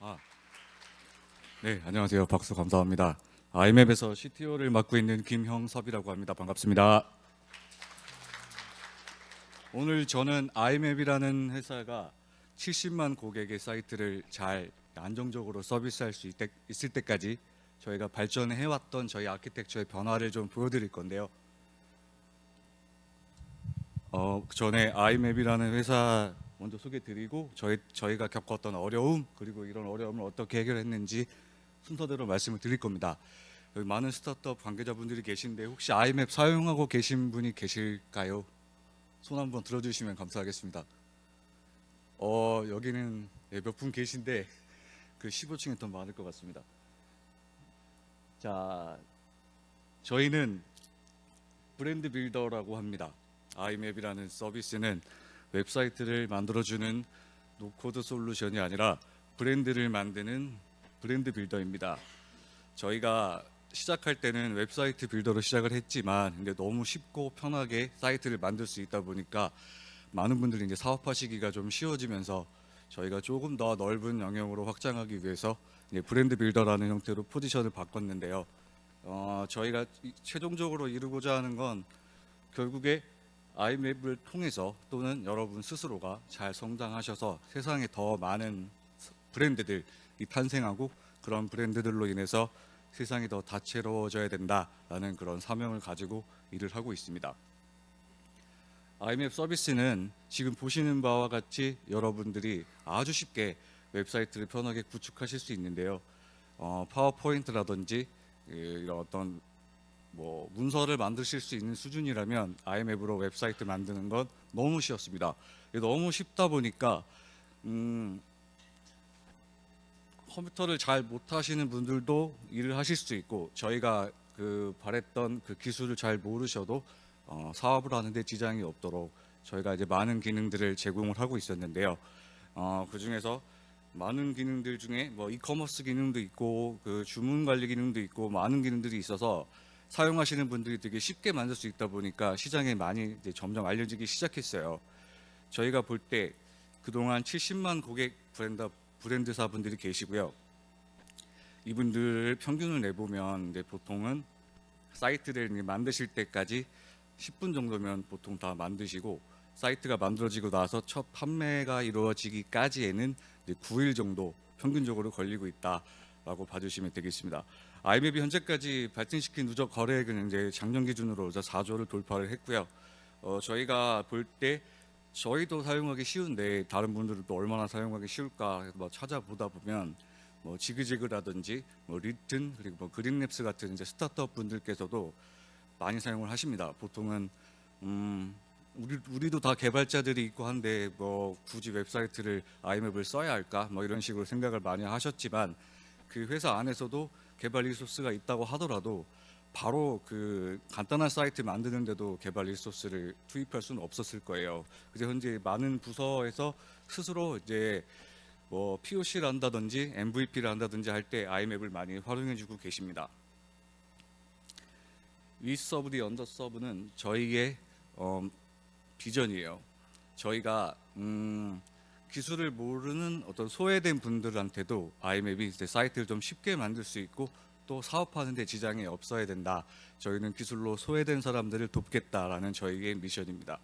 아, 네, 안녕하세요. 박수 감사합니다. 아이맵에서 CTO를 맡고 있는 김형섭이라고 합니다. 반갑습니다. 오늘 저는 아이맵이라는 회사가 70만 고객의 사이트를 잘 안정적으로 서비스할 수 있을 때까지 저희가 발전해왔던 저희 아키텍처의 변화를 좀 보여드릴 건데요. 전에 아이맵이라는 회사 먼저 소개드리고 저희가 겪었던 어려움 그리고 이런 어려움을 어떻게 해결했는지 순서대로 말씀을 드릴 겁니다. 여기 많은 스타트업 관계자분들이 계신데 혹시 아이맵 사용하고 계신 분이 계실까요? 손 한번 들어주시면 감사하겠습니다. 여기는 몇 분 계신데 그 15층에 더 많을 것 같습니다. 자, 저희는 브랜드 빌더라고 합니다. 아이맵이라는 서비스는 웹사이트를 만들어주는 노코드 솔루션이 아니라 브랜드를 만드는 브랜드 빌더입니다. 저희가 시작할 때는 웹사이트 빌더로 시작을 했지만 근데 너무 쉽고 편하게 사이트를 만들 수 있다 보니까 많은 분들이 이제 사업하시기가 좀 쉬워지면서 저희가 조금 더 넓은 영역으로 확장하기 위해서 이제 브랜드 빌더라는 형태로 포지션을 바꿨는데요. 저희가 최종적으로 이루고자 하는 건 결국에 아이맵을 통해서 또는 여러분 스스로가 잘 성장하셔서 세상에 더 많은 브랜드들이 탄생하고 그런 브랜드들로 인해서 세상이 더 다채로워져야 된다라는 그런 사명을 가지고 일을 하고 있습니다. 아이맵 서비스는 지금 보시는 바와 같이 여러분들이 아주 쉽게 웹사이트를 편하게 구축하실 수 있는데요. 파워포인트라든지 이런 어떤 문서를 만드실 수 있는 수준이라면 아이맵으로 웹사이트 만드는 건 너무 쉬웠습니다. 너무 쉽다 보니까 컴퓨터를 잘 못하시는 분들도 일을 하실 수 있고 저희가 바랬던 그 기술을 잘 모르셔도 사업을 하는데 지장이 없도록 저희가 이제 많은 기능들을 제공을 하고 있었는데요. 그 중에서 많은 기능들 중에 이커머스 기능도 있고 그 주문 관리 기능도 있고 많은 기능들이 있어서 사용하시는 분들이 되게 쉽게 만들 수 있다 보니까 시장에 많이 이제 점점 알려지기 시작했어요. 저희가 볼 때 그동안 70만 고객 브랜드사분들이 계시고요. 이분들 평균을 내보면 이제 보통은 사이트를 만드실 때까지 10분 정도면 보통 다 만드시고 사이트가 만들어지고 나서 첫 판매가 이루어지기까지에는 이제 9일 정도 평균적으로 걸리고 있다라고 봐주시면 되겠습니다. 아이맵이 현재까지 발생시킨 누적 거래액은 이제 작년 기준으로 4조를 돌파를 했고요. 저희가 볼 때 저희도 사용하기 쉬운데 다른 분들도 얼마나 사용하기 쉬울까 찾아보다 보면 지그재그라든지 리튼 그리고 그린랩스 같은 이제 스타트업 분들께서도 많이 사용을 하십니다. 보통은 우리도 다 개발자들이 있고 한데 굳이 웹사이트를 아이맵을 써야 할까 이런 식으로 생각을 많이 하셨지만 그 회사 안에서도 개발 리소스가 있다고 하더라도 바로 그 간단한 사이트 만드는데도 개발 리소스를 투입할 수는 없었을 거예요. 그래서 현재 많은 부서에서 스스로 이제 POC를 한다든지 MVP를 한다든지 할 때 아이맵을 많이 활용해주고 계십니다. 위 서브디 언더 서브는 저희의 비전이에요. 저희가 기술을 모르는 어떤 소외된 분들한테도 아이맵이 이제 사이트를 좀 쉽게 만들 수 있고 또 사업하는 데 지장이 없어야 된다. 저희는 기술로 소외된 사람들을 돕겠다라는 저희의 미션입니다.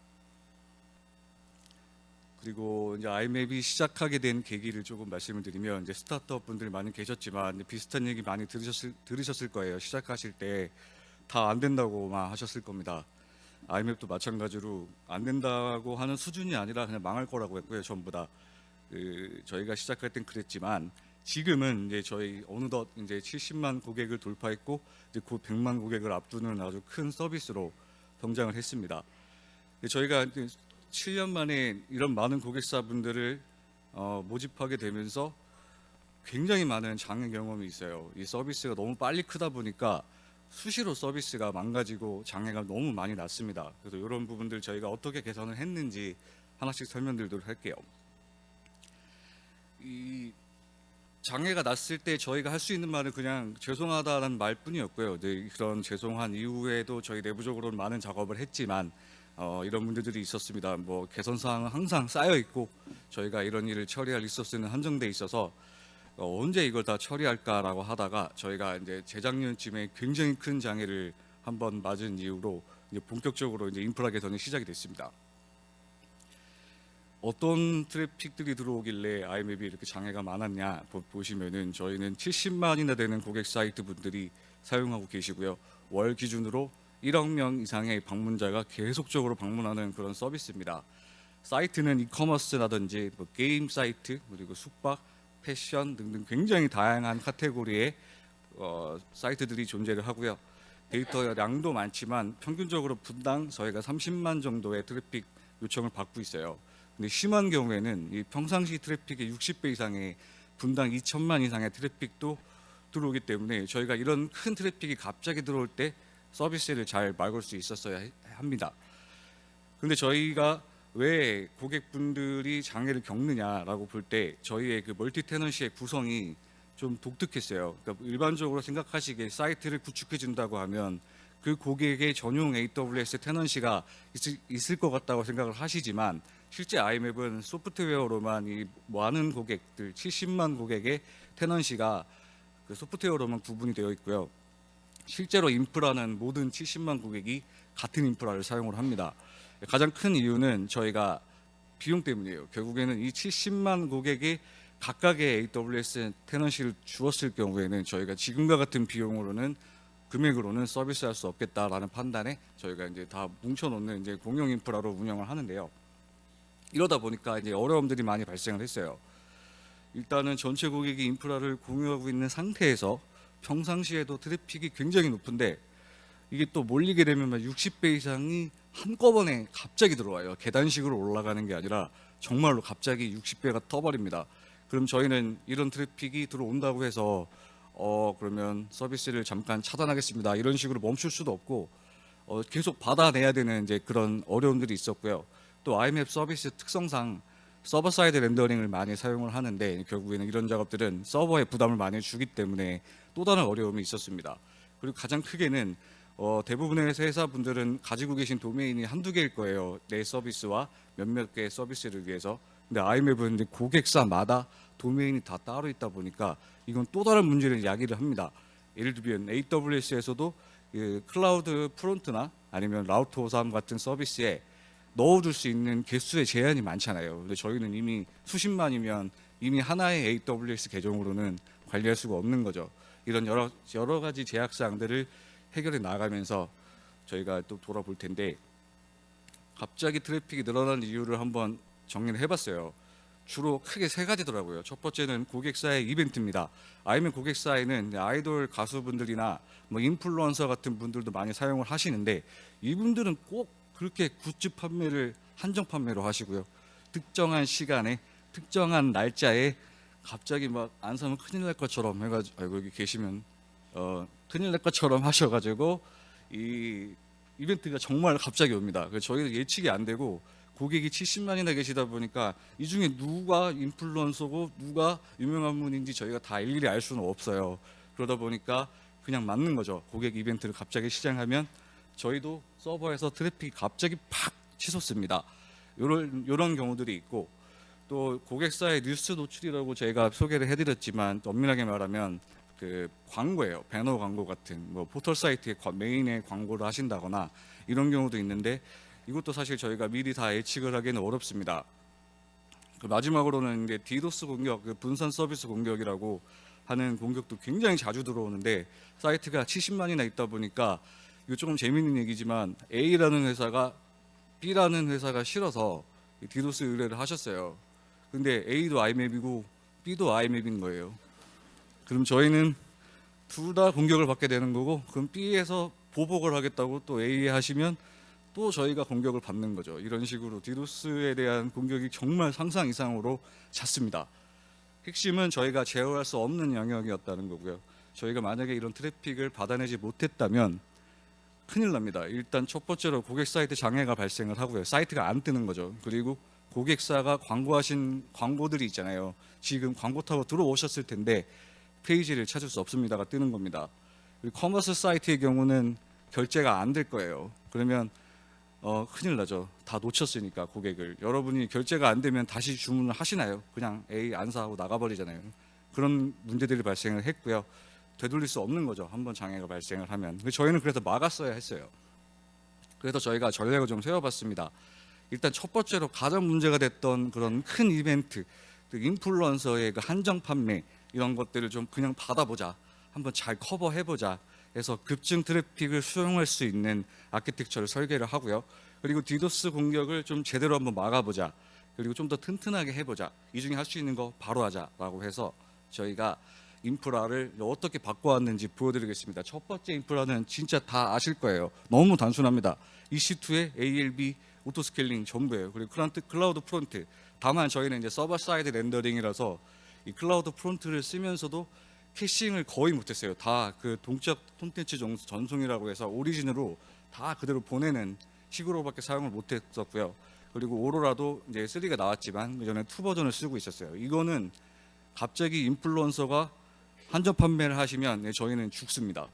그리고 이제 아이맵이 시작하게 된 계기를 조금 말씀을 드리면 이제 스타트업 분들 많이 계셨지만 비슷한 얘기 많이 들으셨을 거예요. 시작하실 때 다 안 된다고만 하셨을 겁니다. 아이맵도 마찬가지로 안 된다고 하는 수준이 아니라 그냥 망할 거라고 했고요. 전부 다 저희가 시작할 땐 그랬지만 지금은 이제 저희 어느덧 이제 70만 고객을 돌파했고 이제 곧 100만 고객을 앞두는 아주 큰 서비스로 성장을 했습니다. 저희가 7년 만에 이런 많은 고객사분들을 모집하게 되면서 굉장히 많은 장애 경험이 있어요. 이 서비스가 너무 빨리 크다 보니까 수시로 서비스가 망가지고 장애가 너무 많이 났습니다. 그래서 이런 부분들 저희가 어떻게 개선을 했는지 하나씩 설명드리도록 할게요. 이 장애가 났을 때 저희가 할 수 있는 말은 그냥 죄송하다라는 말뿐이었고요. 그런 죄송한 이후에도 저희 내부적으로 많은 작업을 했지만 이런 문제들이 있었습니다. 개선 사항은 항상 쌓여 있고 저희가 이런 일을 처리할 리소스는 한정돼 있어서 언제 이걸 다 처리할까라고 하다가 저희가 이제 재작년쯤에 굉장히 큰 장애를 한번 맞은 이후로 이제 본격적으로 이제 인프라 개선이 시작이 됐습니다. 어떤 트래픽들이 들어오길래 아이맵이 이렇게 장애가 많았냐 보시면은 저희는 70만이나 되는 고객 사이트 분들이 사용하고 계시고요. 월 기준으로 1억 명 이상의 방문자가 계속적으로 방문하는 그런 서비스입니다. 사이트는 이커머스라든지 뭐 게임 사이트 그리고 숙박, 패션 등등 굉장히 다양한 카테고리의 사이트들이 존재를 하고요. 데이터량도 많지만 평균적으로 분당 저희가 30만 정도의 트래픽 요청을 받고 있어요. 근데 심한 경우에는 이 평상시 트래픽의 60배 이상의 분당 2천만 이상의 트래픽도 들어오기 때문에 저희가 이런 큰 트래픽이 갑자기 들어올 때 서비스를 잘 막을 수 있었어야 합니다. 근데 저희가 왜 고객분들이 장애를 겪느냐라고 볼 때 저희의 그 멀티 테넌시의 구성이 좀 독특했어요. 그러니까 일반적으로 생각하시기에 사이트를 구축해 준다고 하면 그 고객의 전용 AWS 테넌시가 있을 것 같다고 생각을 하시지만 실제 아이맵은 소프트웨어로만 이 많은 고객들 70만 고객의 테넌시가 그 소프트웨어로만 구분이 되어 있고요. 실제로 인프라는 모든 70만 고객이 같은 인프라를 사용을 합니다. 가장 큰 이유는 저희가 비용 때문이에요. 결국에는 이 70만 고객의 각각의 AWS 테넌시를 주었을 경우에는 저희가 지금과 같은 비용으로는 금액으로는 서비스할 수 없겠다라는 판단에 저희가 이제 다 뭉쳐놓는 이제 공용 인프라로 운영을 하는데요. 이러다 보니까 이제 어려움들이 많이 발생을 했어요. 일단은 전체 고객이 인프라를 공유하고 있는 상태에서 평상시에도 트래픽이 굉장히 높은데 이게 또 몰리게 되면 60배 이상이 한꺼번에 갑자기 들어와요. 계단식으로 올라가는 게 아니라 정말로 갑자기 60배가 터버립니다. 그럼 저희는 이런 트래픽이 들어온다고 해서 그러면 서비스를 잠깐 차단하겠습니다. 이런 식으로 멈출 수도 없고 계속 받아내야 되는 이제 그런 어려움들이 있었고요. 또 아이맵 서비스 특성상 서버 사이드 렌더링을 많이 사용을 하는데 결국에는 이런 작업들은 서버에 부담을 많이 주기 때문에 또 다른 어려움이 있었습니다. 그리고 가장 크게는 대부분의 회사분들은 가지고 계신 도메인이 한두 개일 거예요. 내 서비스와 몇몇 개의 서비스를 위해서. 근데 아이맵은 이제 고객사마다 도메인이 다 따로 있다 보니까 이건 또 다른 문제를 야기를 합니다. 예를 들면 AWS에서도 클라우드 프론트나 아니면 라우터 53 같은 서비스에 넣어줄 수 있는 개수의 제한이 많잖아요. 근데 저희는 이미 수십만이면 이미 하나의 AWS 계정으로는 관리할 수가 없는 거죠. 이런 여러 가지 제약 사항들을 해결해 나가면서 저희가 또 돌아볼 텐데 갑자기 트래픽이 늘어난 이유를 한번 정리를 해봤어요. 주로 크게 세 가지더라고요. 첫 번째는 고객사의 이벤트입니다. 아니면 고객사에는 아이돌 가수분들이나 뭐 인플루언서 같은 분들도 많이 사용을 하시는데 이분들은 꼭 그렇게 굿즈 판매를 한정 판매로 하시고요. 특정한 시간에 특정한 날짜에 갑자기 막 안 사면 큰일 날 것처럼 해가지고 여기 계시면 큰일 날 것처럼 하셔가지고 이 이벤트가 정말 갑자기 옵니다. 그래서 저희도 예측이 안 되고 고객이 70만이나 계시다 보니까 이 중에 누가 인플루언서고 누가 유명한 분인지 저희가 다 일일이 알 수는 없어요. 그러다 보니까 그냥 맞는 거죠. 고객 이벤트를 갑자기 시작하면 저희도 서버에서 트래픽이 갑자기 팍 치솟습니다. 이런 경우들이 있고 또 고객사의 뉴스 노출이라고 제가 소개를 해드렸지만 엄밀하게 말하면 그 광고예요. 배너 광고 같은 뭐 포털 사이트의 메인에 광고를 하신다거나 이런 경우도 있는데 이것도 사실 저희가 미리 다 예측을 하기는 어렵습니다. 그 마지막으로는 이제 디도스 공격, 그 분산 서비스 공격이라고 하는 공격도 굉장히 자주 들어오는데 사이트가 70만이나 있다 보니까 이거 조금 재미있는 얘기지만 A라는 회사가 B라는 회사가 싫어서 디도스 의뢰를 하셨어요. 근데 A도 아이맵이고 B도 아이맵인 거예요. 그럼 저희는 둘 다 공격을 받게 되는 거고 그럼 B에서 보복을 하겠다고 또 A에 하시면 또 저희가 공격을 받는 거죠. 이런 식으로 디도스에 대한 공격이 정말 상상 이상으로 잦습니다. 핵심은 저희가 제어할 수 없는 영역이었다는 거고요. 저희가 만약에 이런 트래픽을 받아내지 못했다면 큰일 납니다. 일단 첫 번째로 고객 사이트 장애가 발생을 하고요. 사이트가 안 뜨는 거죠. 그리고 고객사가 광고하신 광고들이 있잖아요. 지금 광고 타고 들어오셨을 텐데 페이지를 찾을 수 없습니다가 뜨는 겁니다. 그리고 커머스 사이트의 경우는 결제가 안 될 거예요. 그러면 큰일 나죠. 다 놓쳤으니까 고객을. 여러분이 결제가 안 되면 다시 주문을 하시나요? 그냥 A 안 사고 나가버리잖아요. 그런 문제들이 발생을 했고요. 되돌릴 수 없는 거죠. 한번 장애가 발생을 하면. 저희는 그래서 막았어야 했어요. 그래서 저희가 전략을 좀 세워봤습니다. 일단 첫 번째로 가장 문제가 됐던 그런 큰 이벤트, 그 인플루언서의 그 한정 판매 이런 것들을 좀 그냥 받아보자, 한번 잘 커버해보자 해서 급증 트래픽을 수용할 수 있는 아키텍처를 설계를 하고요. 그리고 디도스 공격을 좀 제대로 한번 막아보자, 그리고 좀 더 튼튼하게 해보자. 이 중에 할 수 있는 거 바로 하자라고 해서 저희가 인프라를 어떻게 바꿔왔는지 보여드리겠습니다. 첫 번째 인프라는 진짜 다 아실 거예요. 너무 단순합니다. EC2에 ALB, 오토스케일링 전부예요. 그리고 클라우드 프론트. 다만 저희는 이제 서버 사이드 렌더링이라서 이 클라우드 프론트를 쓰면서도 캐싱을 거의 못했어요. 다 그 동적 콘텐츠 전송이라고 해서 오리진으로 다 그대로 보내는 식으로밖에 사용을 못했었고요. 그리고 오로라도 이제 3가 나왔지만 그전에 2 버전을 쓰고 있었어요. 이거는 갑자기 인플루언서가 한정 판매를 하시면 저희는 죽습니다.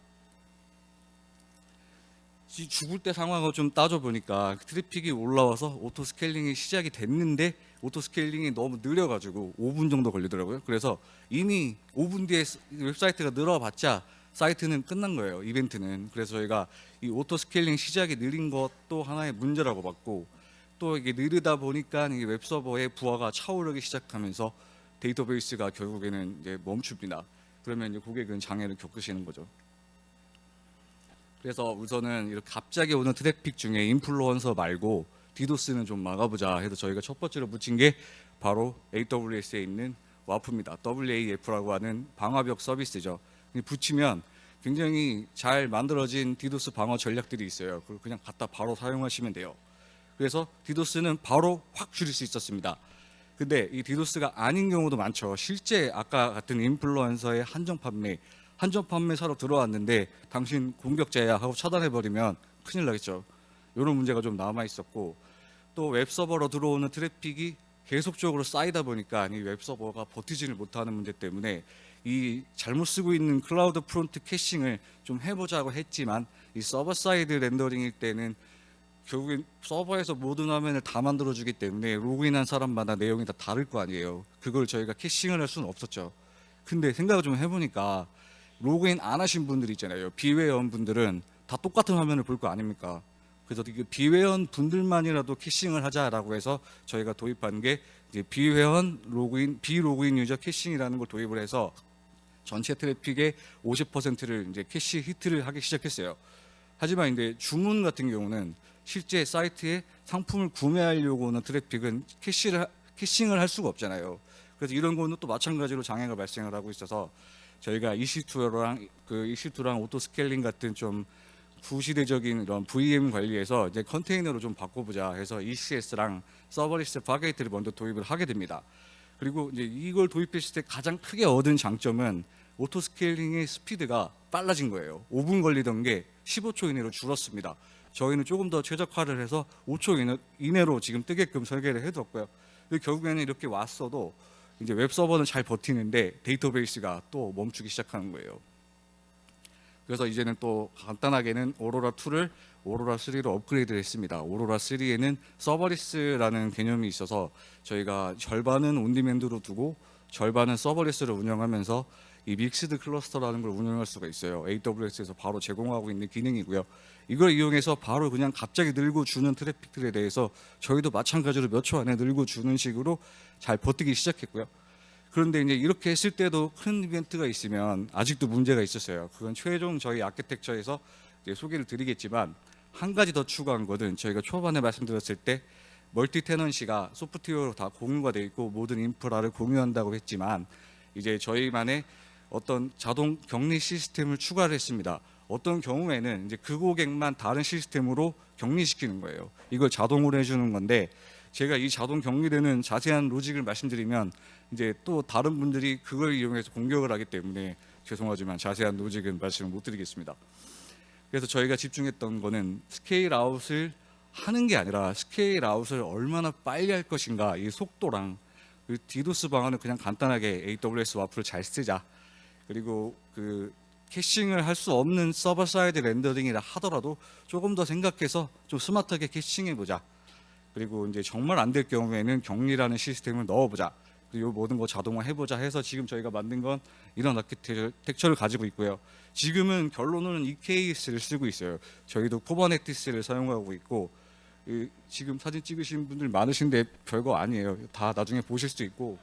죽을 때 상황을 좀 따져보니까 트래픽이 올라와서 오토 스케일링이 시작이 됐는데 오토 스케일링이 너무 느려가지고 5분 정도 걸리더라고요. 그래서 이미 5분 뒤에 웹사이트가 늘어봤자 사이트는 끝난 거예요. 이벤트는. 그래서 저희가 이 오토 스케일링 시작이 느린 것도 하나의 문제라고 봤고, 또 이게 느리다 보니까 이 웹서버의 부하가 차오르기 시작하면서 데이터베이스가 결국에는 이제 멈춥니다. 그러면 이제 고객은 장애를 겪으시는 거죠. 그래서 우선은 이렇게 갑자기 오는 트래픽 중에 인플루언서 말고 디도스는 좀 막아보자 해서 저희가 첫 번째로 붙인 게 바로 AWS에 있는 와프입니다. WAF라고 하는 방화벽 서비스죠. 붙이면 굉장히 잘 만들어진 디도스 방어 전략들이 있어요. 그걸 그냥 갖다 바로 사용하시면 돼요. 그래서 디도스는 바로 확 줄일 수 있었습니다. 근데 이 디도스가 아닌 경우도 많죠. 실제 아까 같은 인플루언서의 한정 판매 사러 들어왔는데 당신 공격자야 하고 차단해버리면 큰일 나겠죠. 이런 문제가 좀 남아 있었고, 또 웹서버로 들어오는 트래픽이 계속적으로 쌓이다 보니까 이 웹서버가 버티지를 못하는 문제 때문에 이 잘못 쓰고 있는 클라우드 프론트 캐싱을 좀 해보자고 했지만 이 서버 사이드 렌더링일 때는 결국엔 서버에서 모든 화면을 다 만들어주기 때문에 로그인한 사람마다 내용이 다 다를 거 아니에요. 그걸 저희가 캐싱을 할 수는 없었죠. 근데 생각을 좀 해보니까 로그인 안 하신 분들 있잖아요. 비회원 분들은 다 똑같은 화면을 볼 거 아닙니까? 그래서 비회원 분들만이라도 캐싱을 하자라고 해서 저희가 도입한 게 이제 비회원 로그인, 비로그인 유저 캐싱이라는 걸 도입을 해서 전체 트래픽의 50%를 이제 캐시 히트를 하기 시작했어요. 하지만 이제 주문 같은 경우는 실제 사이트에 상품을 구매하려고 오는 트래픽은 캐싱을 할 수가 없잖아요. 그래서 이런 거는 또 마찬가지로 장애가 발생을 하고 있어서 저희가 EC2랑 오토 스케일링 같은 좀 구시대적인 이런 VM 관리에서 이제 컨테이너로 좀 바꿔보자 해서 ECS랑 서버리스 파게이트를 먼저 도입을 하게 됩니다. 그리고 이제 이걸 도입했을 때 가장 크게 얻은 장점은 오토 스케일링의 스피드가 빨라진 거예요. 5분 걸리던 게 15초 이내로 줄었습니다. 저희는 조금 더 최적화를 해서 5초 이내로 지금 뜨게끔 설계를 해뒀고요. 결국에는 이렇게 왔어도 이제 웹 서버는 잘 버티는데 데이터베이스가 또 멈추기 시작하는 거예요. 그래서 이제는 또 간단하게는 오로라 2를 오로라 3로 업그레이드를 했습니다. 오로라 3에는 서버리스라는 개념이 있어서 저희가 절반은 온디맨드로 두고 절반은 서버리스를 운영하면서 이 믹스드 클러스터라는 걸 운영할 수가 있어요. AWS에서 바로 제공하고 있는 기능이고요. 이걸 이용해서 바로 그냥 갑자기 늘고 주는 트래픽들에 대해서 저희도 마찬가지로 몇 초 안에 늘고 주는 식으로 잘 버티기 시작했고요. 그런데 이제 이렇게 했을 때도 큰 이벤트가 있으면 아직도 문제가 있었어요. 그건 최종 저희 아키텍처에서 이제 소개를 드리겠지만, 한 가지 더 추가한 것은 저희가 초반에 말씀드렸을 때 멀티 테넌시가 소프트웨어로 다 공유가 되어 있고 모든 인프라를 공유한다고 했지만, 이제 저희만의 어떤 자동 격리 시스템을 추가를 했습니다. 어떤 경우에는 이제 그 고객만 다른 시스템으로 격리시키는 거예요. 이걸 자동으로 해주는 건데, 제가 이 자동 격리되는 자세한 로직을 말씀드리면 이제 또 다른 분들이 그걸 이용해서 공격을 하기 때문에 죄송하지만 자세한 로직은 말씀을 못 드리겠습니다. 그래서 저희가 집중했던 거는 스케일 아웃을 하는 게 아니라 스케일 아웃을 얼마나 빨리 할 것인가, 이 속도랑 그 디도스 방안을 그냥 간단하게 AWS 와플을 잘 쓰자. 그리고 그 캐싱을 할 수 없는 서버 사이드 렌더링이라 하더라도 조금 더 생각해서 좀 스마트하게 캐싱해 보자. 그리고 이제 정말 안 될 경우에는 격리라는 시스템을 넣어보자. 이 모든 거 자동화 해보자 해서 지금 저희가 만든 건 이런 아키텍처를 가지고 있고요. 지금은 결론은 EKS를 쓰고 있어요. 저희도 쿠버네티스를 사용하고 있고, 지금 사진 찍으신 분들 많으신데 별거 아니에요. 다 나중에 보실 수 있고,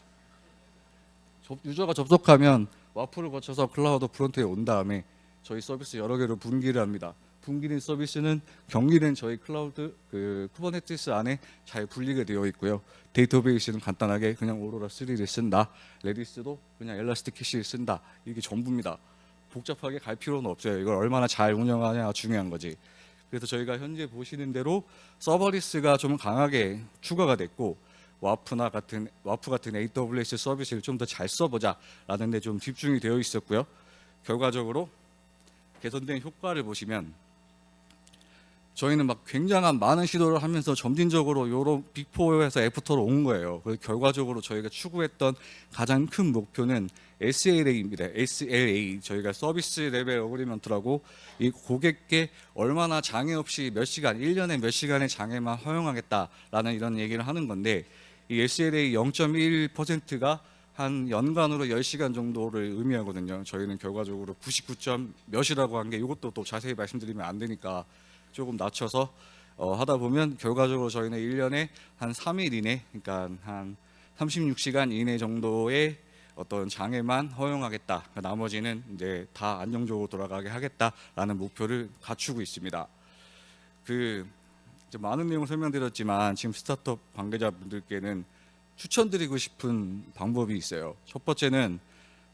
유저가 접속하면 와플을 거쳐서 클라우드 프론트에 온 다음에 저희 서비스 여러 개로 분기를 합니다. 분기된 서비스는 격리된 저희 클라우드 쿠버네티스 안에 잘 분리가 되어 있고요. 데이터베이스는 간단하게 그냥 오로라 3를 쓴다. 레디스도 그냥 엘라스틱 캐시를 쓴다. 이게 전부입니다. 복잡하게 갈 필요는 없어요. 이걸 얼마나 잘 운영하냐가 중요한 거지. 그래서 저희가 현재 보시는 대로 서버리스가 좀 강하게 추가가 됐고, 와프 같은 AWS 서비스를 좀 더 잘 써보자라는 데 좀 집중이 되어 있었고요. 결과적으로 개선된 효과를 보시면 저희는 막 굉장한 많은 시도를 하면서 점진적으로 요런 빅4에서 애프터로 온 거예요. 그래서 결과적으로 저희가 추구했던 가장 큰 목표는 SLA입니다. SLA, 저희가 서비스 레벨 어그리먼트라고 이 고객께 얼마나 장애 없이 몇 시간, 1년에 몇 시간의 장애만 허용하겠다라는 이런 얘기를 하는 건데, 이 SLA 0.1%가 한 연간으로 10시간 정도를 의미하거든요. 저희는 결과적으로 99점 몇이라고 한 게, 이것도 또 자세히 말씀드리면 안 되니까 조금 낮춰서 하다 보면 결과적으로 저희는 1년에 한 3일 이내, 그러니까 한 36시간 이내 정도의 어떤 장애만 허용하겠다. 나머지는 이제 다 안정적으로 돌아가게 하겠다라는 목표를 갖추고 있습니다. 이제 많은 내용을 설명드렸지만 지금 스타트업 관계자분들께는 추천드리고 싶은 방법이 있어요. 첫 번째는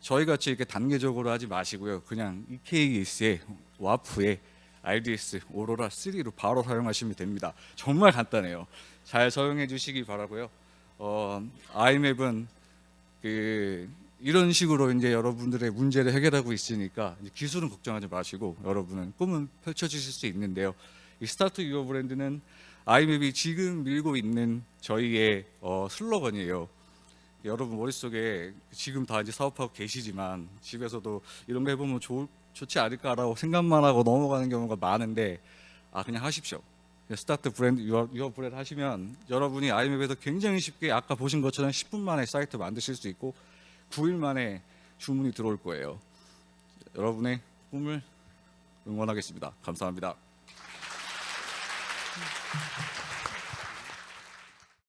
저희 같이 이렇게 단계적으로 하지 마시고요. 그냥 EKS에 와프에 RDS 오로라 3로 바로 사용하시면 됩니다. 정말 간단해요. 잘 사용해 주시기 바라고요. 아이맵은 이런 식으로 이제 여러분들의 문제를 해결하고 있으니까 이제 기술은 걱정하지 마시고 여러분은 꿈은 펼쳐주실 수 있는데요. 이 스타트 유어 브랜드는 아이맵이 지금 밀고 있는 저희의 슬로건이에요. 여러분 머릿속에 지금 다 이제 사업하고 계시지만 집에서도 이런 거 해보면 좋지 않을까라고 생각만 하고 넘어가는 경우가 많은데, 그냥 하십시오. 스타트 브랜드 유어 브랜드 하시면 여러분이 아이맵에서 굉장히 쉽게 아까 보신 것처럼 10분 만에 사이트 만드실 수 있고 9일 만에 주문이 들어올 거예요. 여러분의 꿈을 응원하겠습니다. 감사합니다.